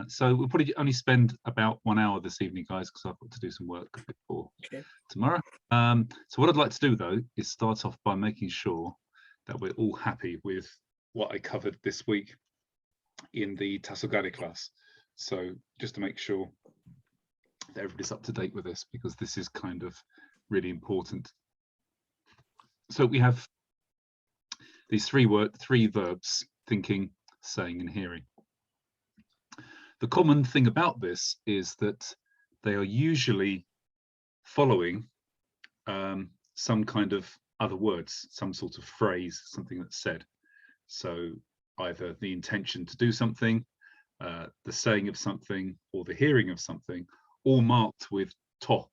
So we'll probably only spend about 1 hour this evening, guys, because I've got to do some work before tomorrow. So what I'd like to do, though, is start off by making sure that we're all happy with what I covered this week in the Tassogare class. So just to make sure that everybody's up to date with this, because this is kind of really important. So we have these three verbs: thinking, saying, and hearing. The common thing about this is that they are usually following some kind of other words, some sort of phrase, something that's said. So either the intention to do something, the saying of something, or the hearing of something, all marked with to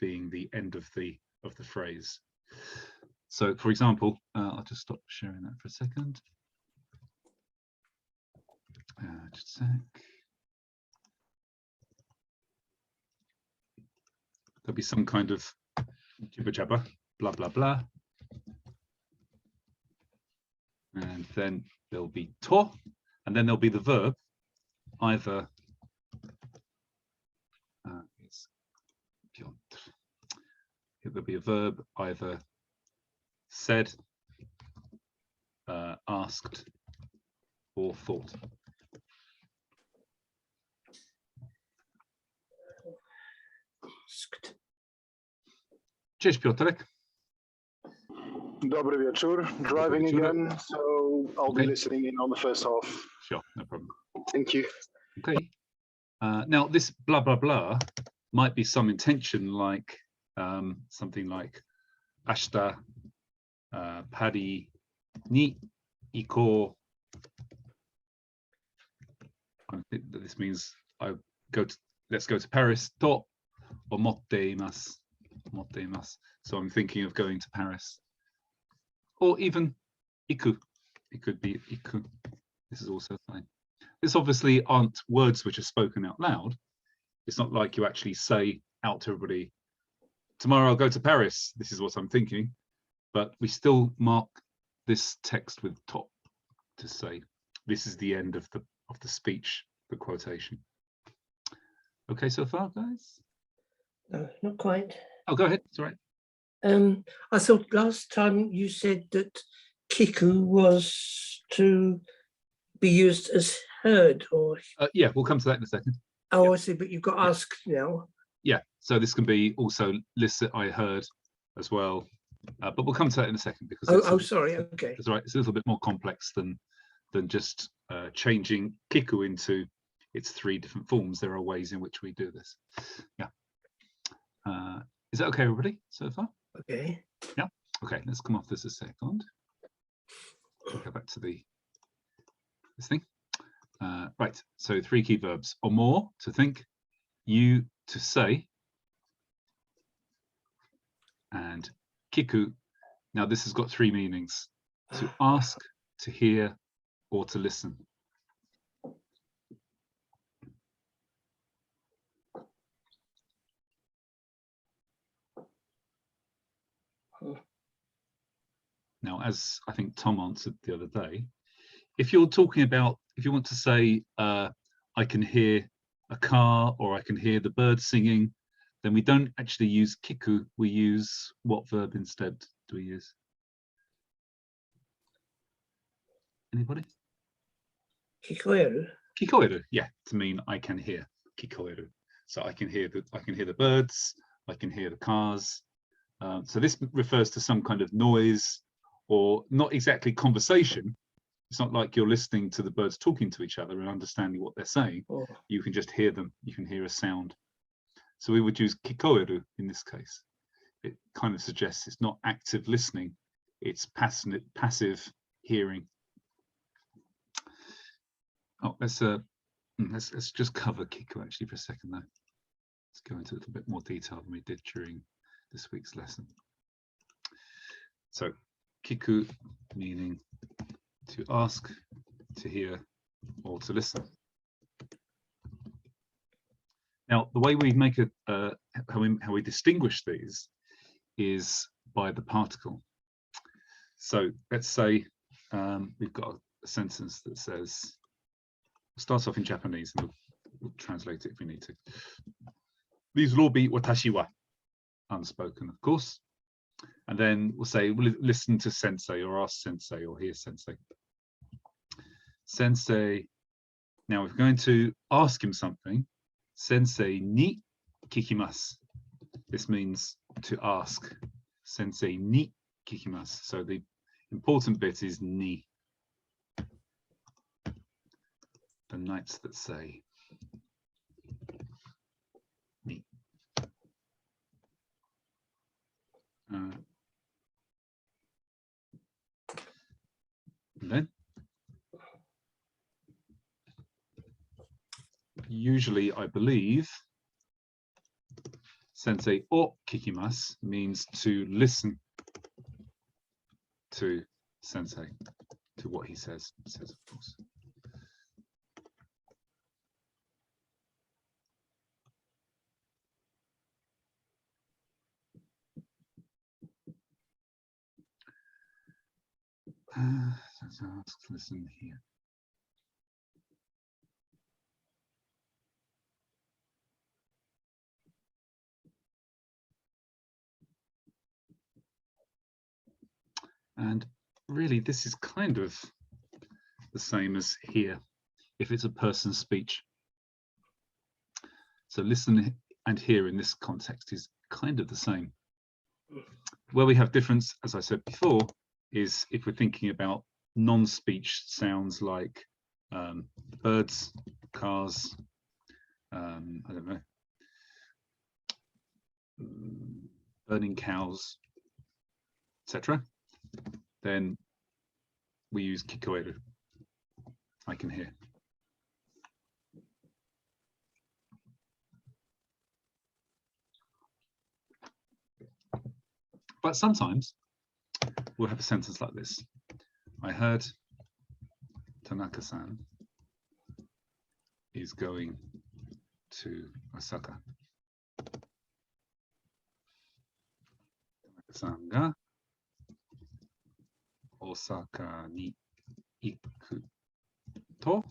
being the end of the phrase. So, for example, I'll just stop sharing that for a second. Just a sec. There'll be some kind of jibber jabber, blah blah blah, and then there'll be to, and then there'll be the verb, either there'll be a verb either said, asked, or thought. Cześć Piotrek. Dobry wieczór. Driving again, so I'll be listening in on the first half. Sure, no problem. Thank you. Okay. Now this blah blah blah might be some intention, like something like ashita pari ni iko. I think that this means let's go to Paris to omotte imasu. So I'm thinking of going to Paris. Or even iku. It could be iku. This is also fine. This obviously aren't words which are spoken out loud. It's not like you actually say out to everybody, tomorrow I'll go to Paris. This is what I'm thinking. But we still mark this text with top to say this is the end of the speech, the quotation. Okay so far, guys? No, not quite. Oh, go ahead. It's all right. I thought last time you said that kiku was to be used as heard, or yeah, we'll come to that in a second. Oh, yeah. I see, but you've got asked now. Yeah, so this can be also listen, I heard as well, but we'll come to that in a second because sorry, okay, that's right. It's a little bit more complex than just changing kiku into its 3 different forms. There are ways in which we do this. Yeah. Is that okay, everybody, so far? Okay. Yeah. Okay, let's come off this a second. Go back to this thing. Right, so 3 key verbs: omo, to think; you, to say; and kiku. Now this has got 3 meanings: to ask, to hear, or to listen. Now, as I think Tom answered the other day, if you're talking about, if you want to say, I can hear a car or I can hear the birds singing, then we don't actually use kiku. We use what verb instead do we use? Anybody? Kikoeru. Kikoeru, yeah, to mean I can hear. Kikoeru. So I can hear the birds, I can hear the cars. So this refers to some kind of noise, or not exactly conversation. It's not like you're listening to the birds talking to each other and understanding what they're saying. Oh. You can just hear them. You can hear a sound. So we would use kikoeru in this case. It kind of suggests it's not active listening. It's passive hearing. Oh, let's just cover kiku actually for a second though. Let's go into a little bit more detail than we did during this week's lesson. So kiku meaning to ask, to hear, or to listen. Now, the way we make it, how we distinguish these is by the particle. So let's say we've got a sentence that says, start off in Japanese and we'll translate it if we need to. These will all be watashi wa, unspoken, of course. And then we'll say, we'll listen to sensei or ask sensei or hear sensei. Sensei, now if we're going to ask him something, sensei ni kikimasu. This means to ask. Sensei ni kikimasu. So the important bit is ni. The knights that say ni. And then usually, I believe, sensei o kikimasu means to listen to sensei, to what he says, of course. Let's listen here. And really, this is kind of the same as here, if it's a person's speech. So listen and hear in this context is kind of the same. Where we have difference, as I said before, is if we're thinking about non-speech sounds like birds, cars, I don't know, burning cows, etc. Then we use kikoeru, I can hear. But sometimes we'll have a sentence like this. I heard Tanaka-san is going to Osaka. Tanaka-san ga Osaka ni iku to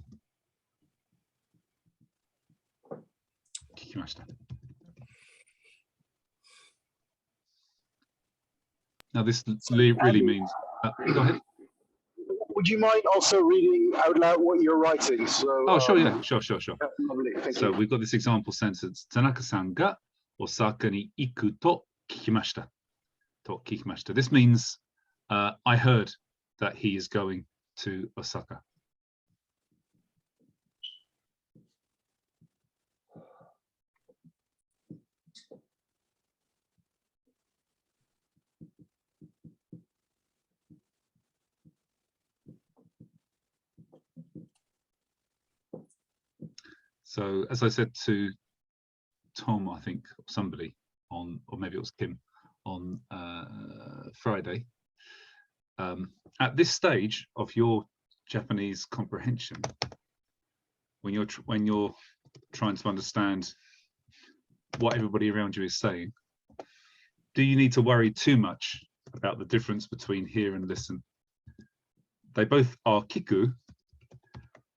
kikimashita. Now this really means, go ahead. Would you mind also reading out loud what you're writing? So, oh, sure, yeah, sure. Lovely, thank So you. we've got this example sentence. Tanaka-san ga Osaka ni iku to kikimashita. To kikimashita. This means I heard that he is going to Osaka. So as I said to Tom, I think, or somebody on, or maybe it was Kim, on Friday, at this stage of your Japanese comprehension, when you're trying to understand what everybody around you is saying, do you need to worry too much about the difference between hear and listen? They both are kiku,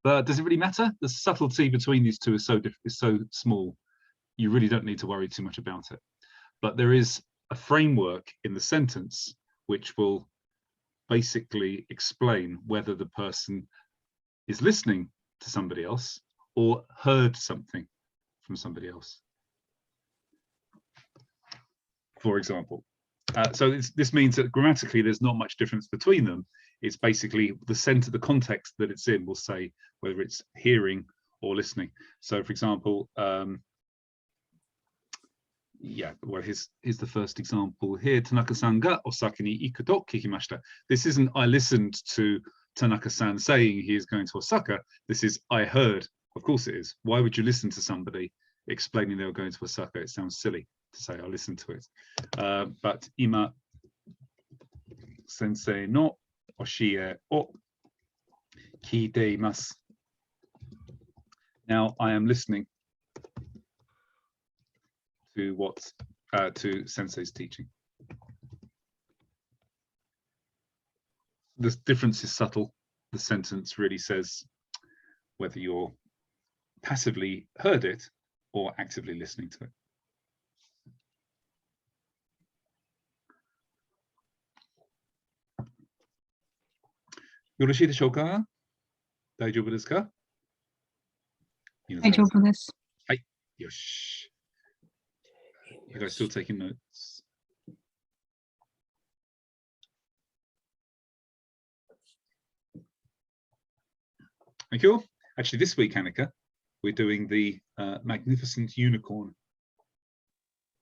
but does it really matter? The subtlety between these two is so small, you really don't need to worry too much about it. But there is a framework in the sentence which will basically explain whether the person is listening to somebody else or heard something from somebody else. For example, so this means that grammatically there's not much difference between them. It's basically the center, the context that it's in will say whether it's hearing or listening. So for example, yeah, well, here's the first example here. Tanaka-san ga Osaka ni iku to kikimashita. This isn't I listened to Tanaka-san saying he is going to Osaka. This is I heard. Of course it is. Why would you listen to somebody explaining they were going to Osaka? It sounds silly to say I listened to it. But ima sensei no oshie o kiite imasu. Now I am listening to what to sensei's teaching. The difference is subtle. The sentence really says whether you're passively heard it or actively listening to it. Yoroshiii deshou ka? Daijoubu desu ka? 大丈夫です。 Yosh. You guys still taking notes? Thank you. Actually, this week, Annika, we're doing the Magnificent Unicorn.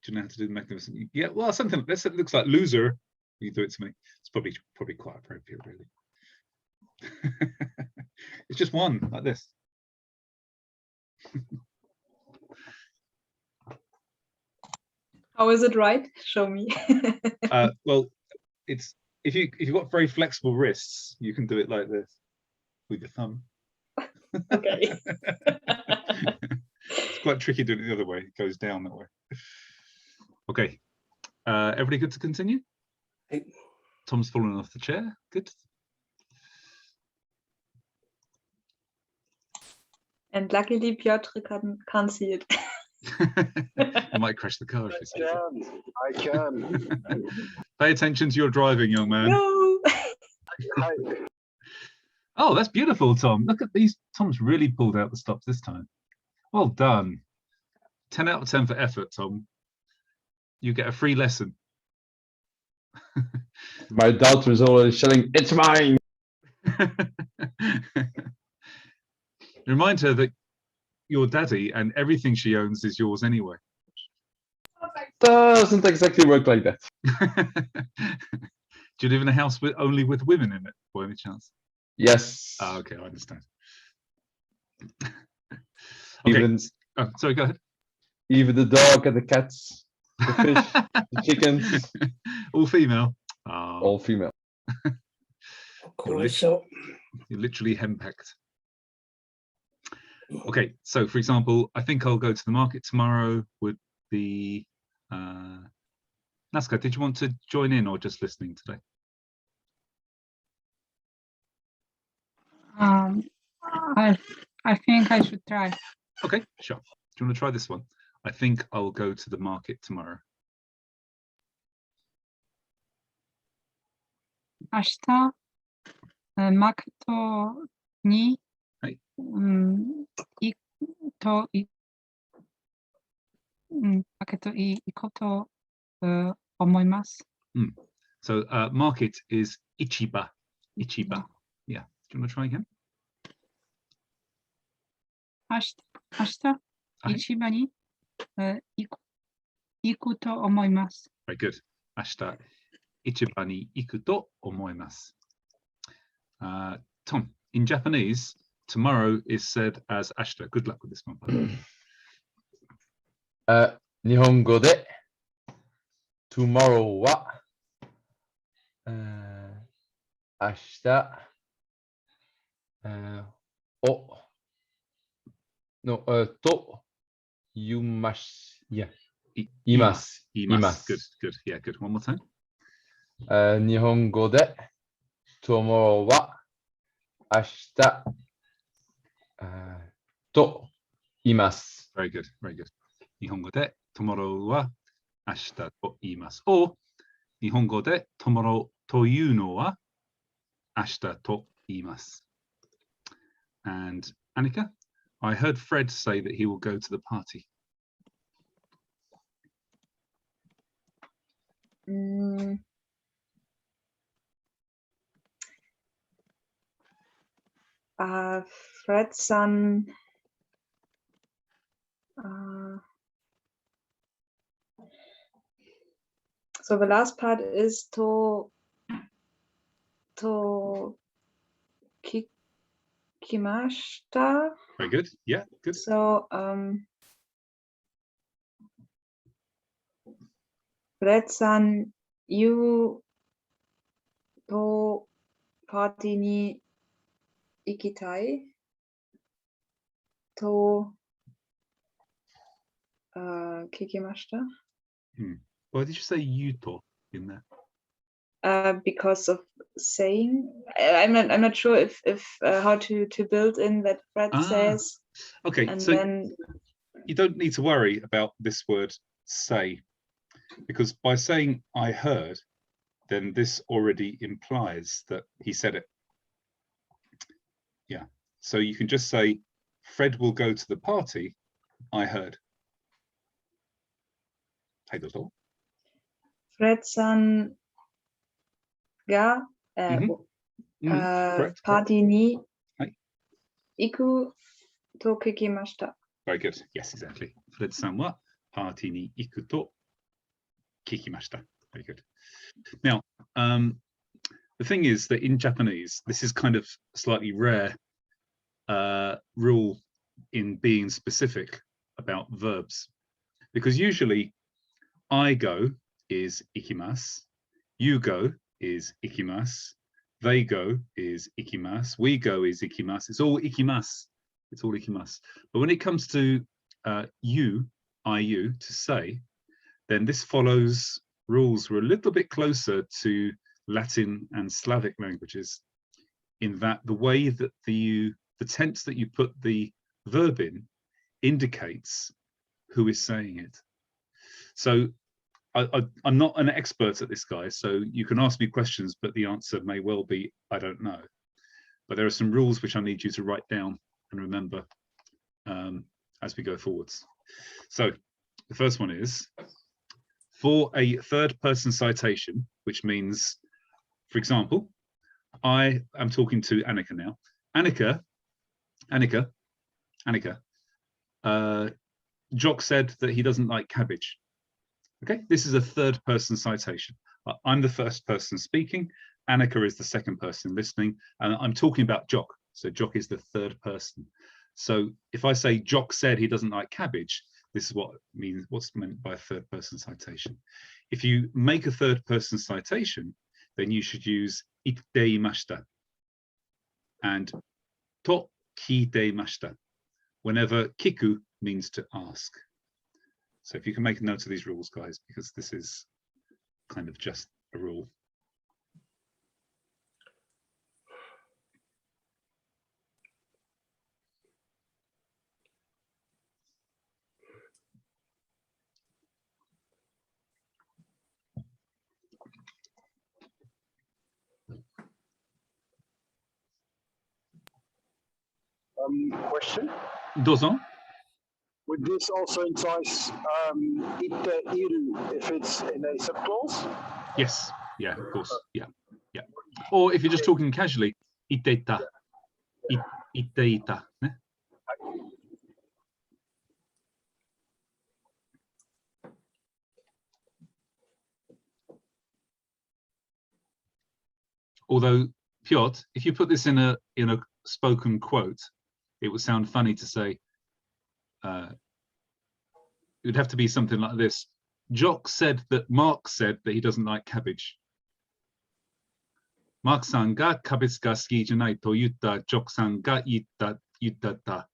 Do you know how to do the Magnificent? Yeah, well, something like this. It looks like loser. You do it to me. It's probably quite appropriate, really. It's just one like this. How is it right? Show me. Well, it's if you've got very flexible wrists, you can do it like this with your thumb. Okay. It's quite tricky doing it the other way. It goes down that way. Okay. Everybody good to continue? Hey. Tom's fallen off the chair. Good. And luckily Piotr can't see it. I might crash the car if you see it. I can. Pay attention to your driving, young man. No. Oh, that's beautiful, Tom. Look at these. Tom's really pulled out the stops this time. Well done. 10 out of 10 for effort, Tom. You get a free lesson. My daughter is already shouting, "It's mine!" Remind her that your daddy and everything she owns is yours anyway. Doesn't exactly work like that. Do you live in a house only with women in it, by any chance? Yes. Oh, okay, I understand. Okay. Even Oh, sorry, go ahead. even the dog and the cats, the fish, the chickens, All female. Oh, all female. So you're literally henpecked. Okay, so for example, I think I'll go to the market tomorrow would be Nazca, did you want to join in or just listening today? I think I should try. Okay, sure. Do you want to try this one? I think I'll go to the market tomorrow. 明日、マクトに、はい行こうと、思います。So market is Ichiba. Ichiba. Yeah. Do you want to try again? 明日、市場に、行くと思います。 Very good. 明日、Ichiba ni iku to omoimasu. Tom, in Japanese, tomorrow is said as ashita. Good luck with this one. By the way. 日本語で tomorrow は、明日、と言います。言います。 Good, good. Yeah, good. One more time. 日本語で tomorrow は明日と言います。 Very good, very good. 日本語で tomorrow は明日と言います。or 日本語で tomorrow というのは明日と言います。And Annika, I heard Fred say that he will go to the party. Fred's son. So the last part is to kikimashita. Very good. Yeah, good. So Fred's son, you to party ni ikitai to kikimashita. Why did you say Yuto in there? because of saying. I'm not sure if how to build in that Fred says. Okay, And so then you don't need to worry about this word say, because by saying I heard, then this already implies that he said it. Yeah, so you can just say Fred will go to the party, I heard. Fred-san ga Correct. party ni Right. iku to kikimashita. Very good. Yes, exactly. Fred-san wa party ni iku to kikimashita. Very good. Now, the thing is that in Japanese, this is kind of a slightly rare rule in being specific about verbs, because usually I go is ikimasu, you go is ikimasu, they go is ikimasu, we go is ikimasu. It's all ikimasu. It's all ikimasu. But when it comes to you, I-you, to say, then this follows rules were a little bit closer to Latin and Slavic languages, in that the way that the tense that you put the verb in indicates who is saying it. So I'm not an expert at this, guys, so you can ask me questions, but the answer may well be, I don't know. But there are some rules which I need you to write down and remember as we go forwards. So the first one is, for a third person citation, which means, for example, I am talking to Annika now. Annika, Jock said that he doesn't like cabbage. Okay, this is a third person citation. I'm the first person speaking, Annika is the second person listening, and I'm talking about Jock. So Jock is the third person. So if I say Jock said he doesn't like cabbage, this is what's meant by a third person citation. If you make a third person citation, then you should use itteimashita and to kiiteimashita whenever kiku means to ask. So if you can make a note of these rules, guys, because this is kind of just a rule. Question? Dozo? Would this also entice itte iru if it's in a subclause? Yes. Yeah, of course. Yeah. Yeah. Or if you're just talking casually, itteita. Itteita. Eh? Although, Piotr, if you put this in a spoken quote, it would sound funny to say. It would have to be something like this. Jock said that Mark said that he doesn't like cabbage. Mark-san ga cabbage ga suki janai to yutta Jock-san ga yuttata.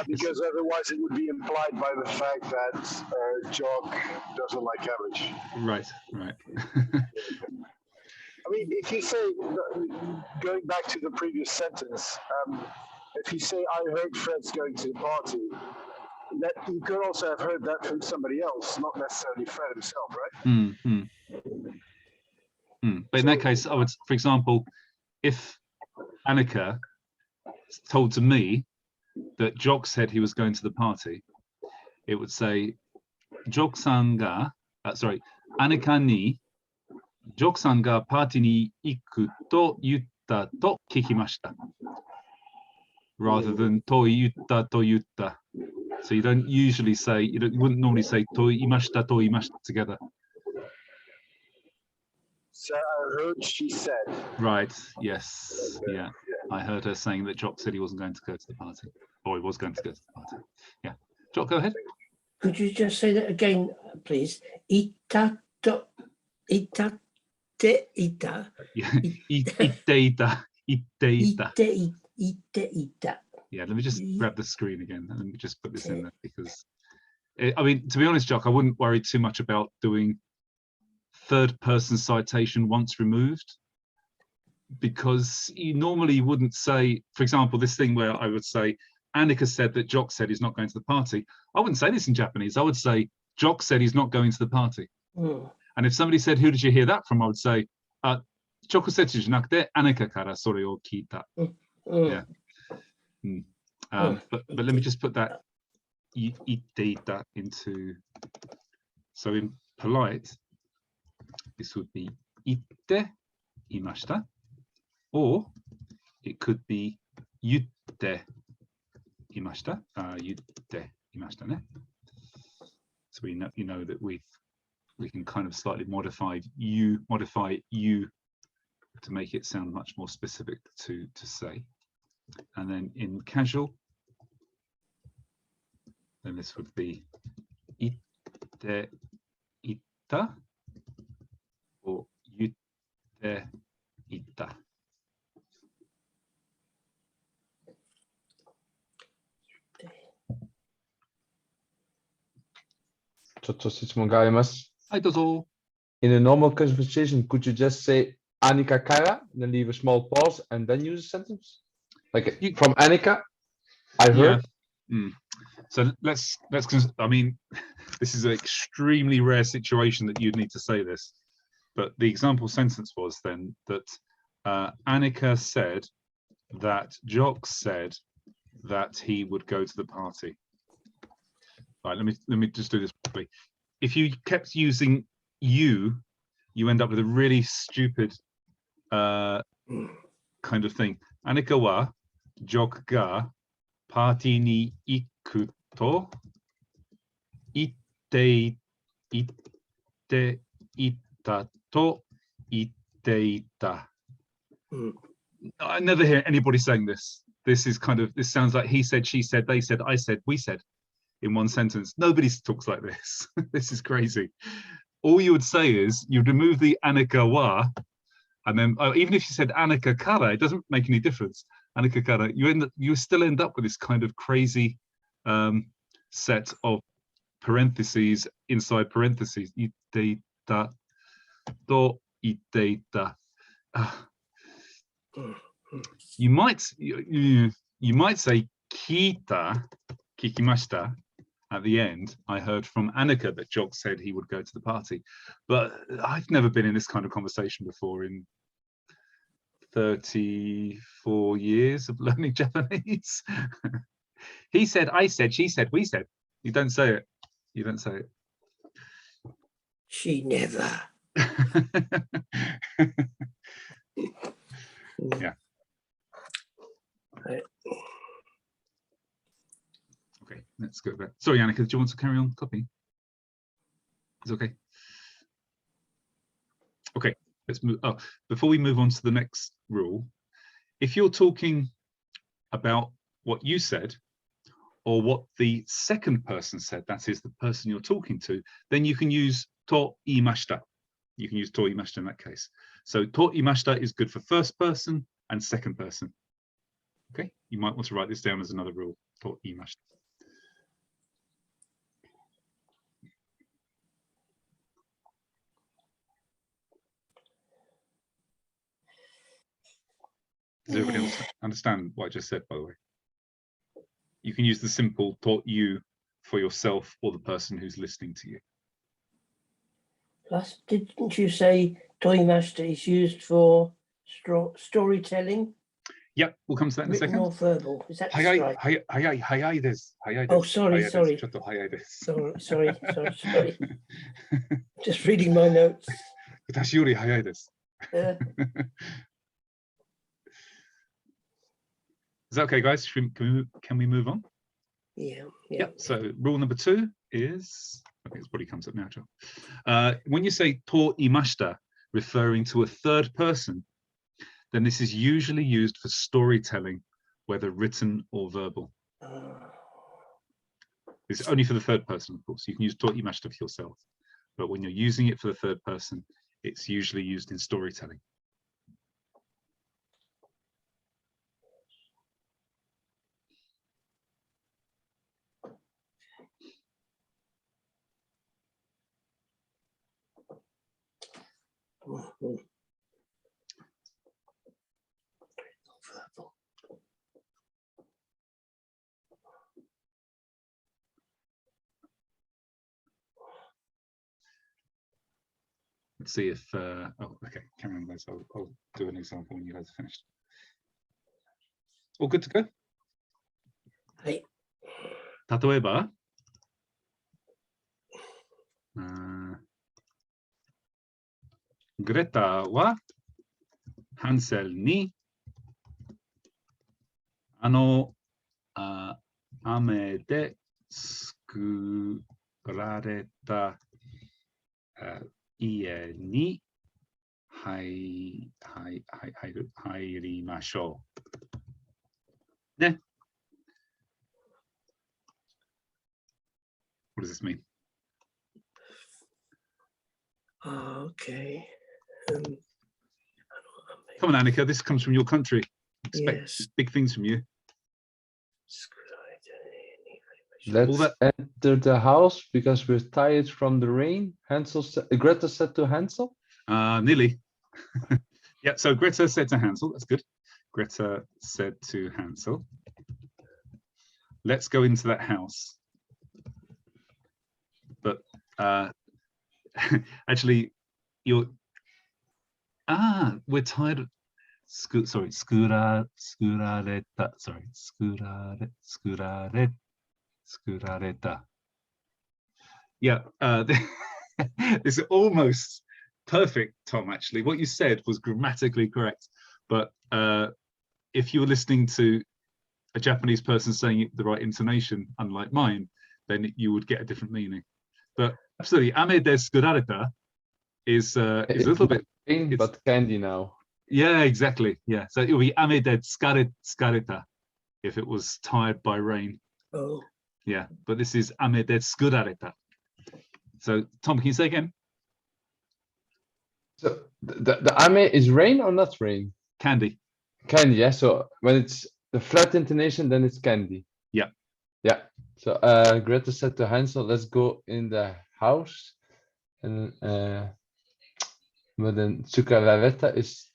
Because otherwise it would be implied by the fact that Jock doesn't like cabbage. Right, right. I mean, if you say, going back to the previous sentence, if you say, I heard Fred's going to the party, that you could also have heard that from somebody else, not necessarily Fred himself, right? But in that case, I would, for example, if Annika told to me that Jock said he was going to the party, it would say, Jock-san ga, Annika ni, Jock-san ga party ni iku to yutta to kikimashita, rather than to yutta. So you don't usually say, you wouldn't normally say to imashita together. So I heard she said. Right, yes, yeah. I heard her saying that Jock said he wasn't going to go to the party, or he was going to go to the party. Yeah. Jock, go ahead. Could you just say that again, please? Ita. Yeah. Itteita. Ita. Yeah, let me just grab the screen again. Let me just put this in there, because, I mean, to be honest, Jock, I wouldn't worry too much about doing third person citation once removed, because you normally wouldn't say, for example, this thing where I would say, Annika said that Jock said he's not going to the party. I wouldn't say this in Japanese. I would say, Jock said he's not going to the party. And if somebody said, who did you hear that from? I would say, Chokosetsu ji nakute Annika kara sore o kiita. Yeah. But let me just put that ite into, so in polite, this would be itte imashita, or it could be yutte imashita. Yutte imashita ne. So we know, you know, that we can kind of slightly modify you to make it sound much more specific to say. And then in casual, then this would be itte itta or yutte itta. In a normal conversation, could you just say Annika Kara and then leave a small pause and then use a sentence? Like from Annika, I heard. Yeah. So let's. I mean, this is an extremely rare situation that you'd need to say this, but the example sentence was then that Annika said that Jock said that he would go to the party. Right. Let me just do this properly. If you kept using you end up with a really stupid kind of thing. Annika wa Jock ga party ni iku to itte ita to itte ita. I never hear anybody saying this. This sounds like he said, she said, they said, I said, we said in one sentence. Nobody talks like this. This is crazy. All you would say is you'd remove the Annika wa, and then even if you said Annika kara, it doesn't make any difference. Annika kara, you still end up with this kind of crazy set of parentheses inside parentheses. Itte ita to itte ita. You might say kita, kikimashita at the end. I heard from Annika that Jock said he would go to the party, but I've never been in this kind of conversation before in 34 years of learning Japanese. He said, I said, she said, we said. You don't say it. You don't say it. She never. Yeah. Right. Okay, let's go back. Sorry, Annika, do you want to carry on copying? It's okay. Okay, let's move. Oh, before we move on to the next rule, if you're talking about what you said or what the second person said, that is the person you're talking to, then you can use to imashita. You can use to imashita in that case. So to imashita is good for first person and second person. Okay, you might want to write this down as another rule. To imashita. Does everybody understand what I just said, by the way? You can use the simple taught you for yourself or the person who's listening to you. Plus, didn't you say toimashita is used for storytelling? Yep, we'll come to that in a Written second. or verbal? Is that Hayai, right? hayai desu. Hayai Oh, desu. sorry, Hayai sorry. desu. Chotto hayai desu. Sorry. Just reading my notes. Watashi yori hayai desu. Is that okay, guys? Can we move on? Yeah. Yep. So rule number 2 is, I think it probably comes up now, Joe. When you say to imashita, referring to a third person, then this is usually used for storytelling, whether written or verbal. It's only for the third person, of course. You can use to imashita for yourself, but when you're using it for the third person, it's usually used in storytelling. Mhm. Let's see if, oh, okay, Cameron, I'll do an example when you guys are finished. All good to go? はい。例えば、グレタはハンセルに雨で作られた家に入りましょう。ね。What does this mean? Okay. Come on, Annika, this comes from your country. Expect Yes. big things from you. Let's that- enter the house because we're tired from the rain. Greta said to Hansel. Nearly. Yeah, so Greta said to Hansel, that's good. Greta said to Hansel, let's go into that house. But actually, we're tired. Scurareta. Yeah, it's almost perfect, Tom, actually. What you said was grammatically correct, but if you were listening to a Japanese person saying it with the right intonation, unlike mine, then you would get a different meaning. But absolutely, ame de scurareta is a little bit, Rain, but candy now. yeah, exactly. Yeah, so it would be ame de scareta if it was tired by rain. Oh, Yeah, but this is ame de scurareta. So Tom, can you say again? So the ame is rain or not rain? Candy. Candy, yeah. So when it's the flat intonation, then it's candy. Yeah. Yeah. So Greta said to Hansel, let's go in the house. And but then Sucarareta is,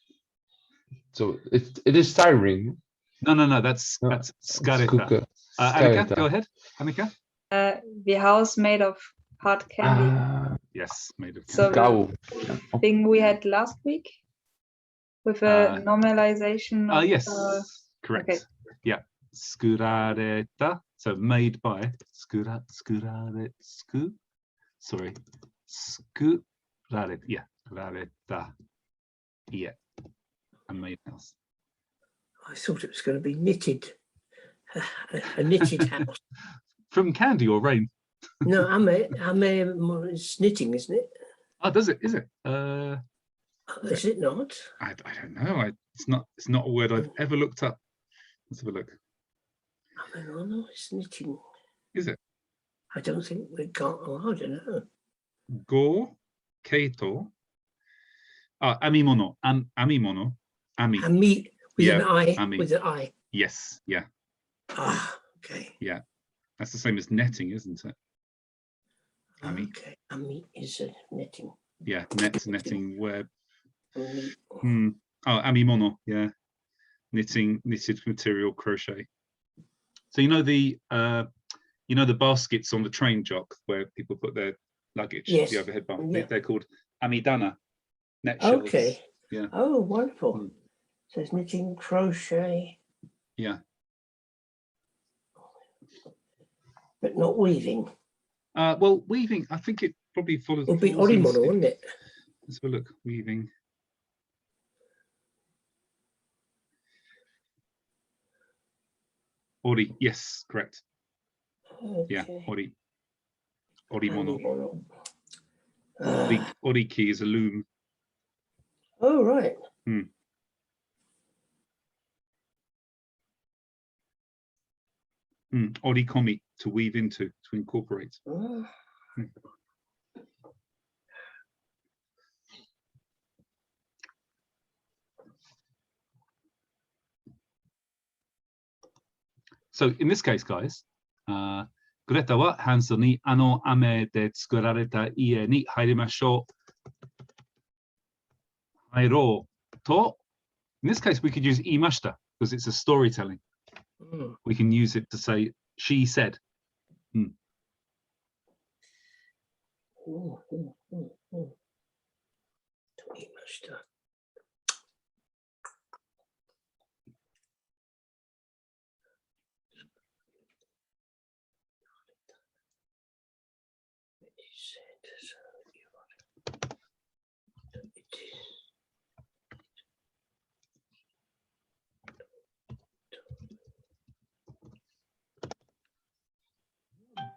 so it is tiring. No, that's No, scareta. Annika, Scareta. go ahead. Annika. The house made of hard candy. Yes, made of So candy. Cow. thing we had last week with a normalization of, Yes, correct. okay. Yeah, scurareta. So made by scurareta. Yeah, rareta. Yeah, a made house. I thought it was going to be knitted. A knitted house. From candy or rain? No, ame is knitting, isn't it? Oh, does it? Is it? Is it not? I don't know. It's not a word I've ever looked up. Let's have a look. No, it's knitting. Is it? I don't think we got. Oh, I don't know. Go, keito. Amimono. Amimono. Ami. Ami with Yeah, an I. ami. With an I. Yes. Yeah. Ah, okay. Yeah. That's the same as netting, isn't it? Ami. Okay. Ami is a knitting. Yeah. Netting, web. Ami. Oh, amimono. Yeah. Knitted material, crochet. So you know the baskets on the train jock where people put their luggage, Yes. the overhead basket. Yeah. They're called amidana. Net shells. Okay. Yeah. Oh, wonderful. Mm. So it's knitting, crochet, Yeah. but not weaving. Well, weaving. I think it probably follows. It would be falls into- orimono, wouldn't it? Let's have a look. Weaving. Ori. Yes, correct. Yeah. Okay. Ori. Orimono. Orimono. Oriki is a loom. Oh, right. Orikomi, to weave into, to incorporate. Oh. So in this case, guys, Greta wa Hansel ni ame de tsukurareta ie ni harimashou. Airo to. In this case, we could use imashita because it's a storytelling. Mm. We can use it to say she said. Mm, mm, mm, mm. と言いました。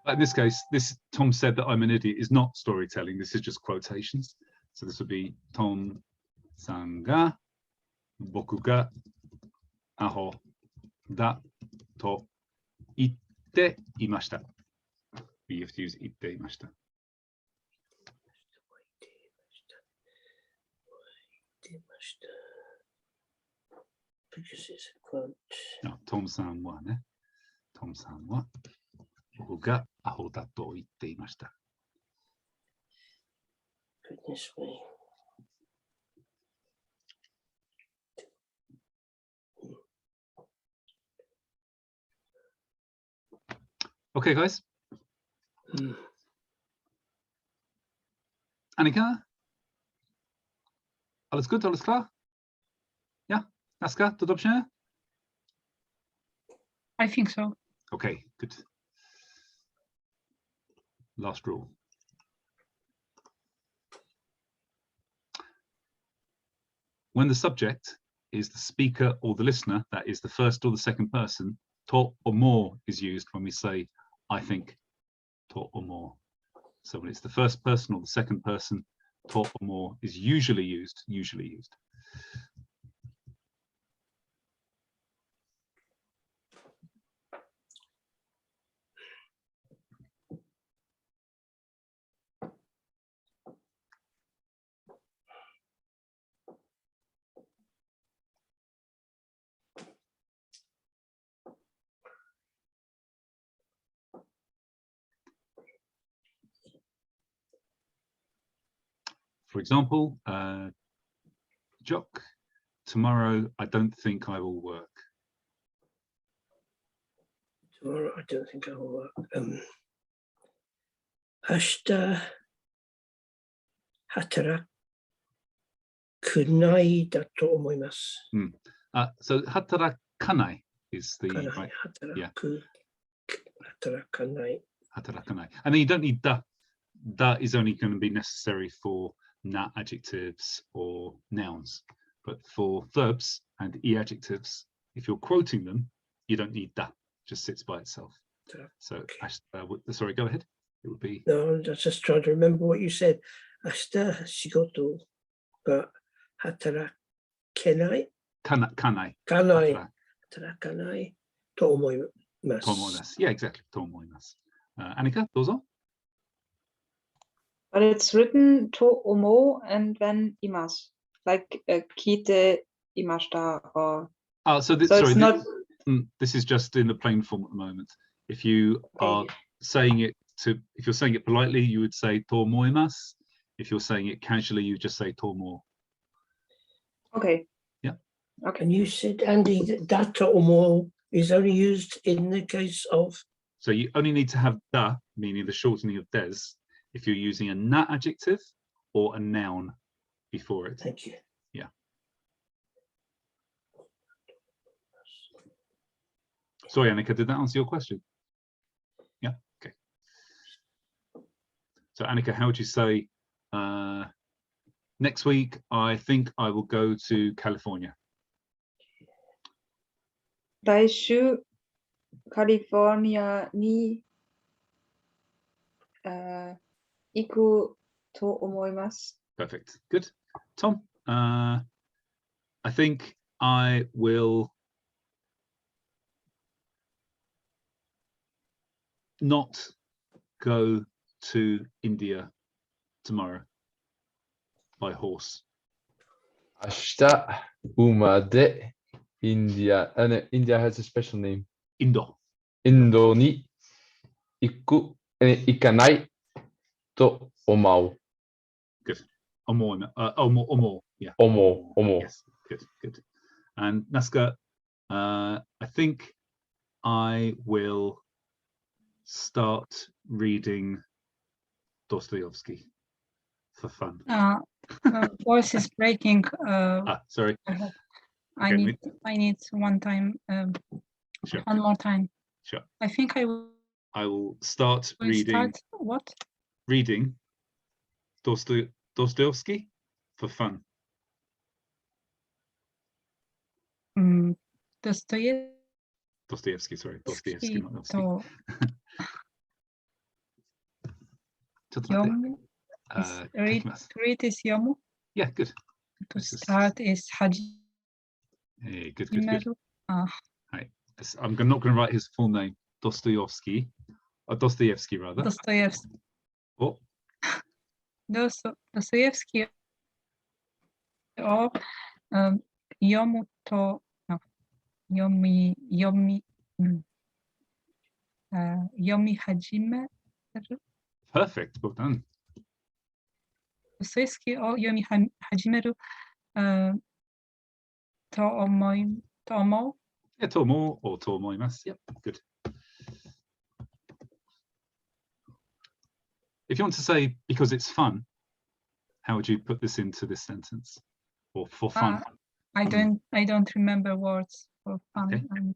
But in this case, this Tom said that I'm an idiot is not storytelling. This is just quotations. So this would be Tom san ga boku ga aho da to itte imashita. We have to use itte imashita. Because it's a quote. No, Tom san wa ne. Tom san wa boku ga aho da to itte imashita. Goodness me. Okay, guys. Mm. Annika? Alles gut, alles klar? Ja? Aska, to dobrze? I think so. Okay, good. Last rule. When the subject is the speaker or the listener, that is the first or the second person, to or more is used when we say, I think, to or more. So when it's the first person or the second person, to or more is usually used. For example, Jock, tomorrow I don't think I will work. Tomorrow, I don't think I will work. 明日働くないだと思います。 So hatarakanai is the かな right い働く、働かない。 hatarakanai. And then you don't need da. Da is only going to be necessary for na adjectives or nouns. But for verbs and e adjectives, if you're quoting them, you don't need da. It just sits by itself. So, sorry, go ahead. It would be. No, I was just trying to remember what you said. 明日仕事が働けない。 kanai. かない。 Hatara- 働かないと思います。 tomoimasu. Yeah, exactly. Tomoimasu. Annika, dozo. But it's written to omo and then imas, like kite imashita or. So this, So sorry, it's not. this is just in the plain form at the moment. If you are Okay. saying it if you're saying it politely, you would say tomoimasu. If you're saying it casually, you just say tomo. Okay. Yeah. Okay. And you said, Andy, that data or more is only used in the case of. So you only need to have da, meaning the shortening of des, if you're using a na adjective or a noun before it. Thank you. Yeah. Sorry, Annika, did that answer your question? Yeah, okay. So Annika, how would you say, next week, I think I will go to California. 来週カリフォルニアに行くと思います。 Perfect. Good. Tom, I think I will not go to India tomorrow by horse. 明日馬でインディア、India has a special name. Indo. インドに行かないと思う。 Good. Omo. Yeah. Omo. Omo. Yes. Good. Good. And Naska, I think I will start reading Dostoevsky for fun. Voice is breaking. Sorry. I need one time. Sure. One more time. Sure. I think I will I will start reading. start what? Reading Dostoevsky for fun. Dostoevsky. Dostoevsky, sorry, Dostoevsky, not Dostoevsky. Toちょっと待って。Yomu. Read, 書きます。 read is Yomu. Yeah, good. To This is- start is Good, good, good. Hajimeru. I'm not going to write his full name, Dostoevsky, or Dostoevsky rather. Dostoevsky. Oh, Dostoevskyを、読むと、読み始める。perfect. Well done. ドストエフスキーを読み始める、と思う。Yeah, と思う or と思います. Yep, good. If you want to say because it's fun, how would you put this into this sentence? Or for fun? I don't remember words for fun. Okay. I'm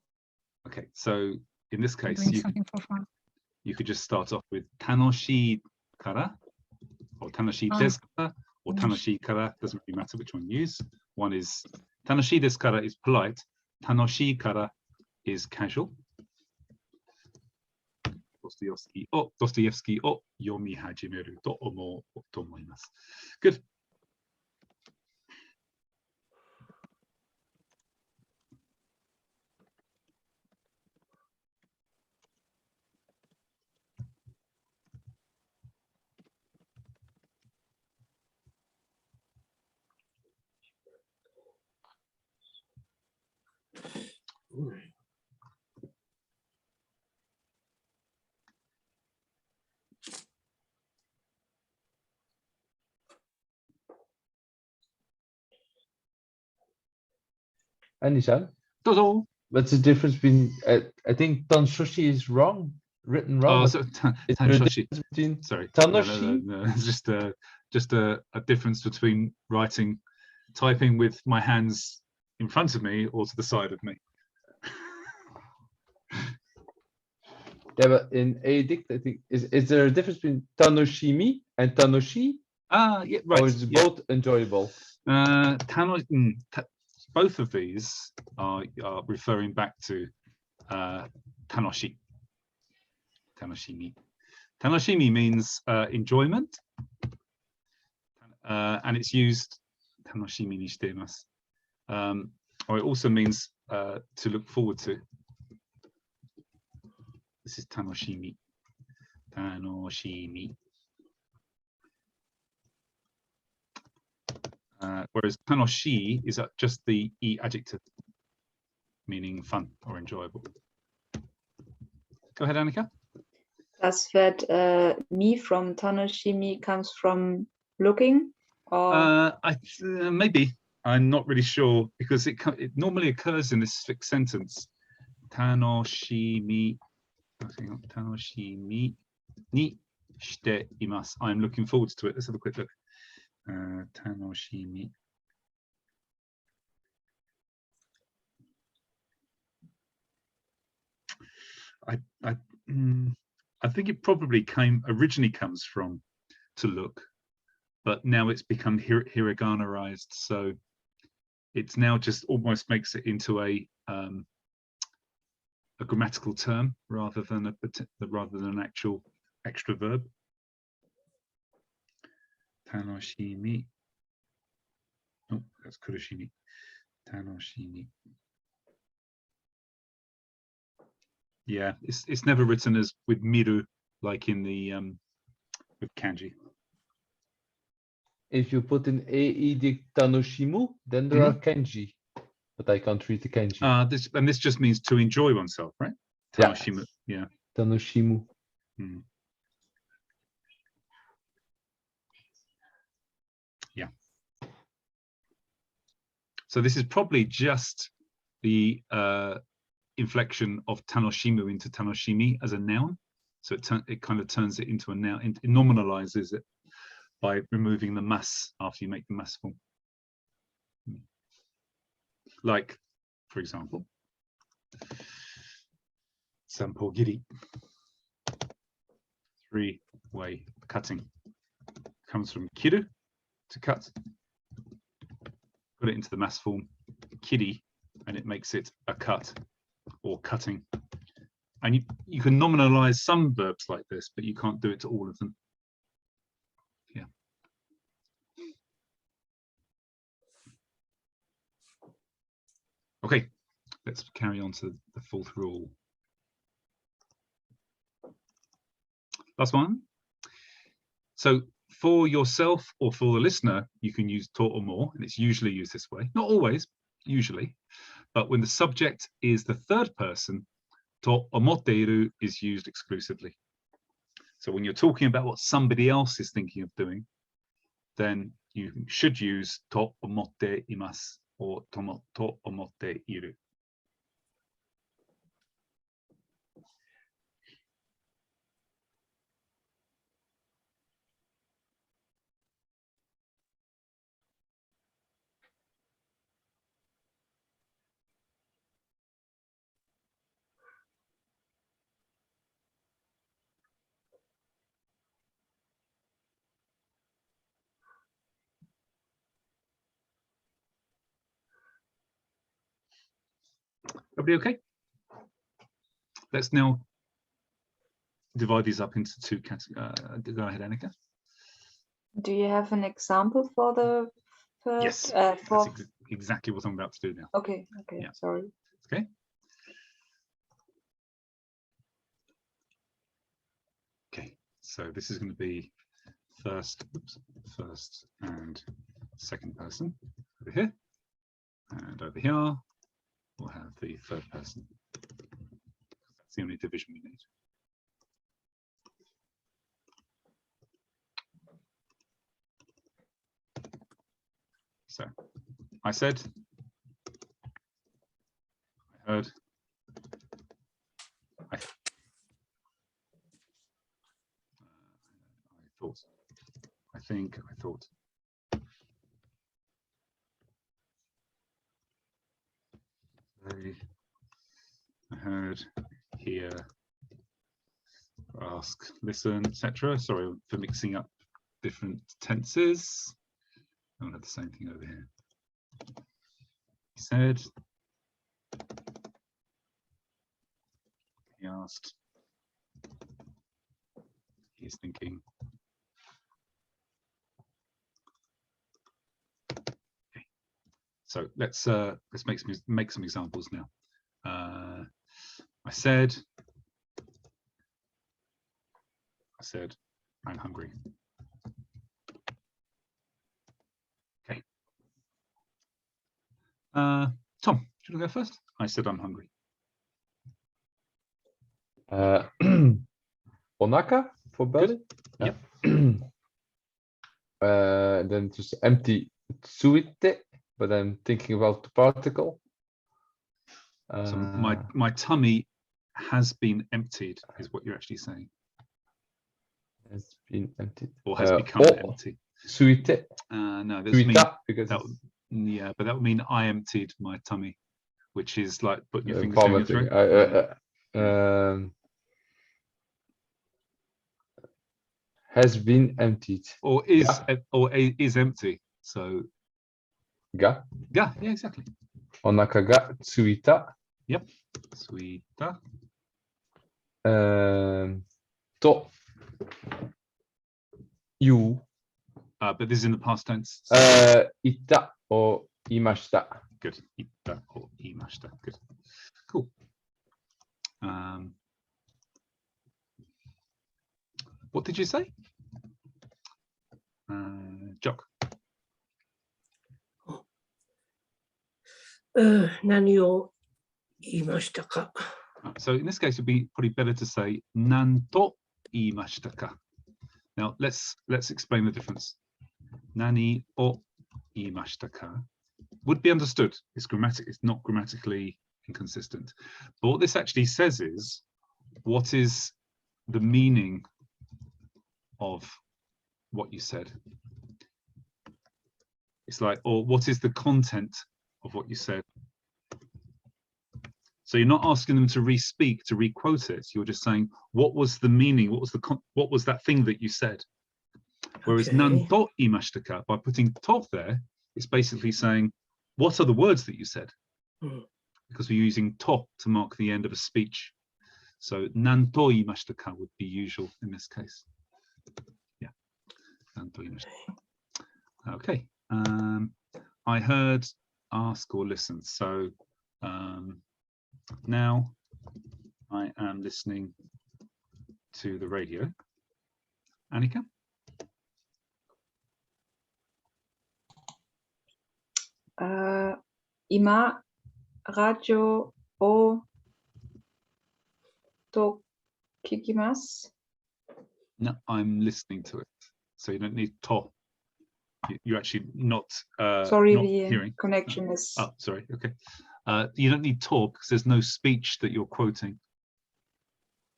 Okay, so in this case, doing something for fun. you could just start off with 楽しいから or 楽しいですから or 楽しいから doesn't really matter which one you use. One is 楽しいですから is polite. 楽しいから is casual. Dostoevsky を読み始めると思うと思います。Good. Anishan, どうぞ。 what's the difference between? I think Tanshoshi is wrong, written wrong. Oh, but so is there a Tanshoshi. difference between Sorry. Tanoshi? No. It's just a difference between typing with my hands in front of me or to the side of me. Yeah, but in Adict, I think is there a difference between Tanoshimi and Tanoshi? Yeah, right. Or is Yeah. both enjoyable? Both of these are referring back to tanoshi. Tanoshimi. Tanoshimi means enjoyment, and it's used tanoshimi ni shite imasu. Or it also means to look forward to. This is tanoshimi. Tanoshimi. Whereas tanoshi is just the e adjective, meaning fun or enjoyable. Go ahead, Annika. Does that me from Tanoshimi comes from looking? Or Maybe. I'm not really sure because it normally occurs in this fixed sentence. Tanoshimi. Tanoshimi ni shite imasu. I'm looking forward to it. Let's have a quick look. Tanoshimi. I think it probably originally comes from to look, but now it's become hiragana-ized, so it's now just almost makes it into a grammatical term rather than an actual extra verb. Tanoshimi. Oh, that's kuroshimi. Tanoshimi. Yeah, it's never written as with miru like in the with kanji. If you put in Adict Tanoshimu, then there are kanji, but I can't read the kanji. This just means to enjoy oneself, right? Yeah. Tanoshimu. Yeah. Tanoshimu. Yeah. So this is probably just the inflection of tanoshimu into tanoshimi as a noun. So it kind of turns it into a noun, it nominalizes it by removing the mas after you make the mas form. Like, for example, sampogiri, three-way cutting, comes from kiru, to cut, put it into the mas form, kiri, and it makes it a cut or cutting. And you can nominalize some verbs like this, but you can't do it to all of them. Yeah. Okay, let's carry on to the fourth rule. Last one. So for yourself or for the listener, you can use to or more, and it's usually used this way. Not always, usually. But when the subject is the third person, to omoteiru is used exclusively. So when you're talking about what somebody else is thinking of doing, then you should use to omotte imasu or to omotte iru. Everybody okay? Let's now divide these up into two categories. Go ahead, Annika. Do you have an example for the Yes, first? that's exactly what I'm about to do now. Okay, Yeah. sorry. Okay. Okay, so this is going to be first and second person over here, and over here we'll have the third person. That's the only division we need. So I said, I heard, I thought, I think, I thought. I heard, hear, ask, listen, etc. Sorry for mixing up different tenses. I'll have the same thing over here. He said, he asked, he's thinking. Okay. So let's make some examples now. I said, I'm hungry. Okay. Tom, should I go first? I said I'm hungry. Onaka for belly. Yep. Then just empty tsuite, but I'm thinking about the particle. So my tummy has been emptied, is what you're actually saying. Has been emptied. Or has become empty. Suite. No, this means Because yeah, but that would mean I emptied my tummy, which is like putting your fingers down your throat. Has been emptied. Or is empty. So Ga. yeah, exactly. Onaka ga tsuita. Yep. Suita. To. You. But this is in the past tense. Ita or imashita. Good. Ita or imashita. Good. Cool. What did you say? Jock. Nani o iimashita ka? So in this case, it'd be probably better to say nan to iimashita ka. Now let's explain the difference. Nani o iimashita ka would be understood. It's not grammatically inconsistent. But what this actually says is, what is the meaning of what you said? It's like, or what is the content of what you said? So you're not asking them to re-speak, to re-quote it. You're just saying, what was the meaning? What was that thing that you said? Whereas Okay. nan to imashita ka, by putting to there, it's basically saying, what are the words that you said? Mm. Because we're using to mark the end of a speech. So nan to imashita ka would be usual in this case. Yeah. Nan to imashita. Okay. I heard, ask or listen. So now I am listening to the radio. Annika? Ima radio o tokikimasu. No, I'm listening to it. So you don't need to. You're actually not, Sorry, not the hearing. connection is. Oh, sorry. Okay. You don't need to because there's no speech that you're quoting.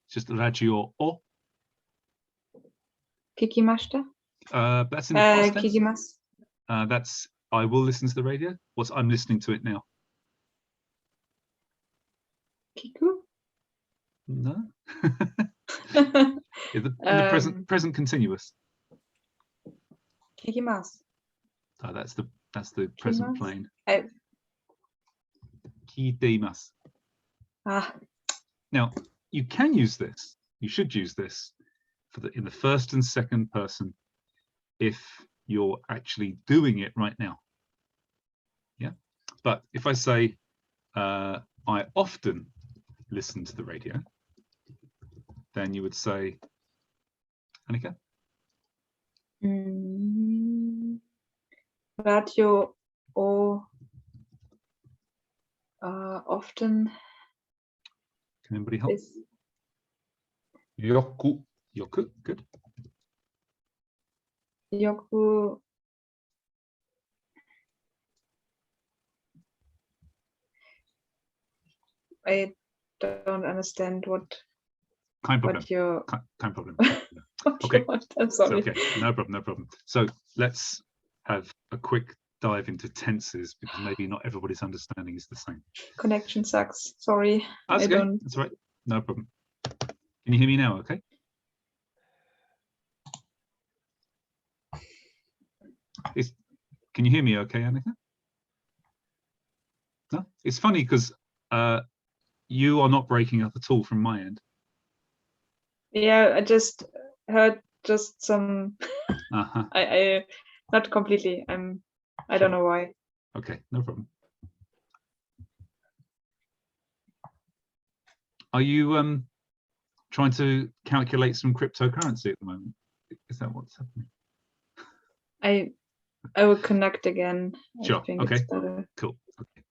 It's just radio o. Kikimashita? That's in the past tense. Kikimasu. That's I will listen to the radio. I'm listening to it now. Kiku? No. In the present continuous. Kikimasu. That's the present Kikimasu? plain. I- Kiiteimasu. Ah, Now you can use this. You should use this in the first and second person if you're actually doing it right now. Yeah. But if I say I often listen to the radio, then you would say, Annika? radio o often Can anybody help? is Yoku. Yoku, good. yoku. I don't understand what Kein Problem. you're Kein Problem. what Okay. you want. I'm It's sorry. okay, no problem, no problem. So let's have a quick dive into tenses because maybe not everybody's understanding is the same. Connection sucks. Sorry. That's I okay. don't. That's right. No problem. Can you hear me now? Okay. Can you hear me? Okay, Annika? No. It's funny because you are not breaking up at all from my end. Yeah, I just heard just some. Uh-huh. I not completely. I don't know why. Okay, no problem. Are you trying to calculate some cryptocurrency at the moment? Is that what's happening? I will connect again. Sure, I think okay. it's better. Cool. Okay.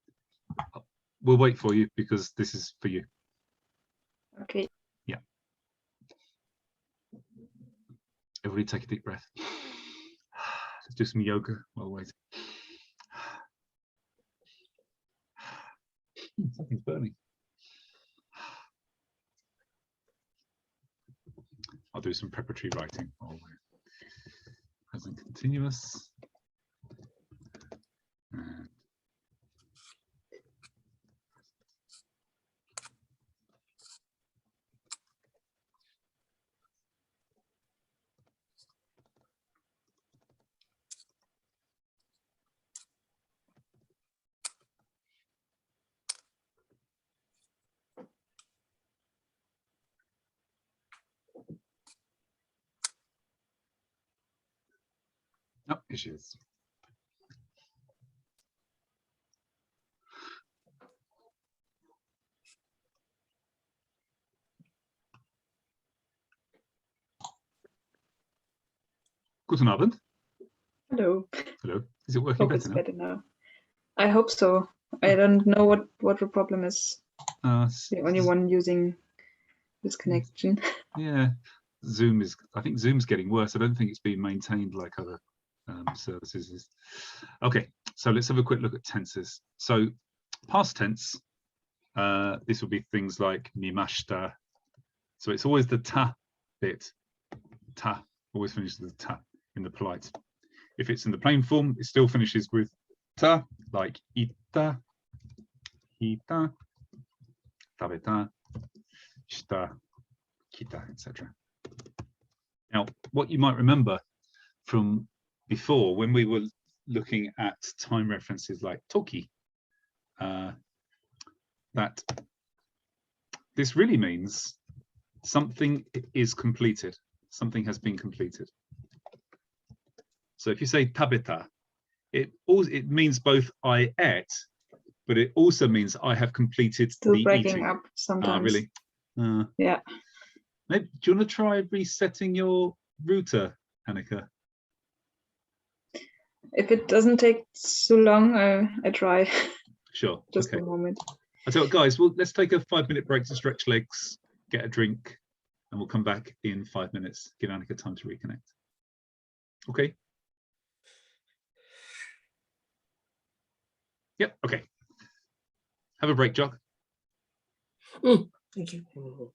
We'll wait for you because this is for you. Okay. Everybody take a deep breath. Let's do some yoga while waiting. Something's burning. I'll do some preparatory writing while we're present continuous. And no issues. Guten Abend. Hello. Hello. Is it working Hope it's better now? better now. I hope so. I don't know what the problem is. The only one using this connection. Yeah, Zoom is. I think Zoom's getting worse. I don't think it's being maintained like other services is. Okay, so let's have a quick look at tenses. So past tense, this will be things like mimashita. So it's always the ta bit. Ta always finishes with ta in the polite. If it's in the plain form, it still finishes with ta, like ita, hita, tabeta, shita, kita, etc. Now, what you might remember from before, when we were looking at time references like toki, that this really means something is completed, something has been completed. So if you say tabeta, it means both I ate, but it also means I have completed Still the breaking eating. up sometimes. Really? Yeah. Maybe, do you want to try resetting your router, Annika? If it doesn't take so long, I try. Sure. Just okay. a moment. I tell you what, guys, well, let's take a 5-minute break to stretch legs, get a drink, and we'll come back in 5 minutes. Give Annika time to reconnect. Okay. Yep. Okay. Have a break, Jock. Thank you.